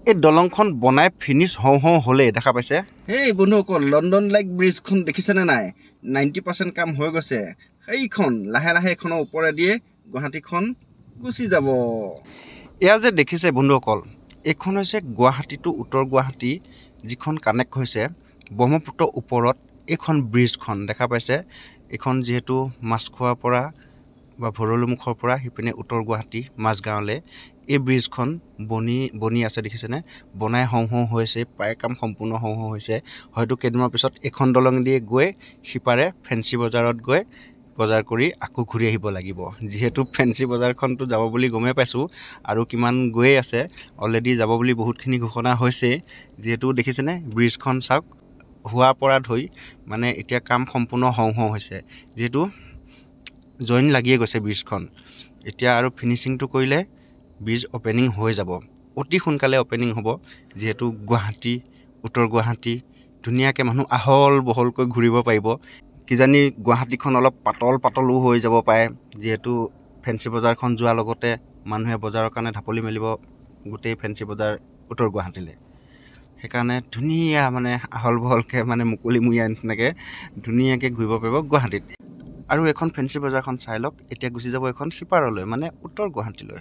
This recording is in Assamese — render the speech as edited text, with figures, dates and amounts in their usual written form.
এই দলংখন বনাই ফিনিছ হওঁ হ'লে দেখা পাইছে। হেই বন্ধুসকল, লণ্ডন লাইক ব্ৰিজখন দেখিছেনে নাই? 90% কাম হৈ গৈছে। সেইখন লাহে লাহে এইখনৰ ওপৰেদিয়ে গুৱাহাটীখন গুচি যাব। এয়া যে দেখিছে বন্ধুসকল, এইখন হৈছে গুৱাহাটী টু উত্তৰ গুৱাহাটী যিখন কানেক্ট হৈছে ব্ৰহ্মপুত্ৰৰ ওপৰত। এইখন ব্ৰিজখন দেখা পাইছে। এইখন যিহেতু মাছখোৱাৰ পৰা বা ভৰলুমুখৰ পৰা সিপিনে উত্তৰ গুৱাহাটী মাজগাঁৱলৈ এই ব্ৰিজখন বনি আছে দেখিছেনে? বনাই হওঁ হৈছে, প্ৰায় কাম সম্পূৰ্ণ হওঁ হৈছে। হয়তো কেইদিনমানৰ পিছত এইখন দলং দিয়ে গৈ সিপাৰে ফেঞ্চি বজাৰত গৈ বজাৰ কৰি আকৌ ঘূৰি আহিব লাগিব। যিহেতু ফেঞ্চি বজাৰখনতো যাব বুলি গমেই পাইছোঁ, আৰু কিমান গৈয়ে আছে, অলৰেডি যাব বুলি বহুতখিনি ঘোষণা হৈছে। যিহেতু দেখিছেনে ব্ৰিজখন চাওক, হোৱাৰ পৰা ধৰি মানে এতিয়া কাম সম্পূৰ্ণ হওঁ হৈছে। যিহেতু জইন লাগিয়ে গৈছে ব্ৰিজখন। এতিয়া আৰু ফিনিচিংটো কৰিলে ব্ৰিজ অপেনিং হৈ যাব, অতি সোনকালে অপেনিং হ'ব। যিহেতু গুৱাহাটী উত্তৰ গুৱাহাটী ধুনীয়াকৈ মানুহ আহল বহলকৈ ঘূৰিব পাৰিব। কিজানি গুৱাহাটীখন অলপ পাতলো হৈ যাব পাৰে, যিহেতু ফেঞ্চি বজাৰখন যোৱাৰ লগতে মানুহে বজাৰৰ কাৰণে ঢাপলি মেলিব গোটেই ফেঞ্চি বজাৰ উত্তৰ গুৱাহাটীলৈ। সেইকাৰণে ধুনীয়া মানে আহল বহলকৈ মানে মুকলিমূৰীয়া নিচিনাকৈ ধুনীয়াকৈ ঘূৰিব পাৰিব গুৱাহাটীত। আৰু এখন ফেঞ্চি বজাৰখন চাই লওক, এতিয়া গুচি যাব এখন সিপাৰলৈ মানে উত্তৰ গুৱাহাটীলৈ।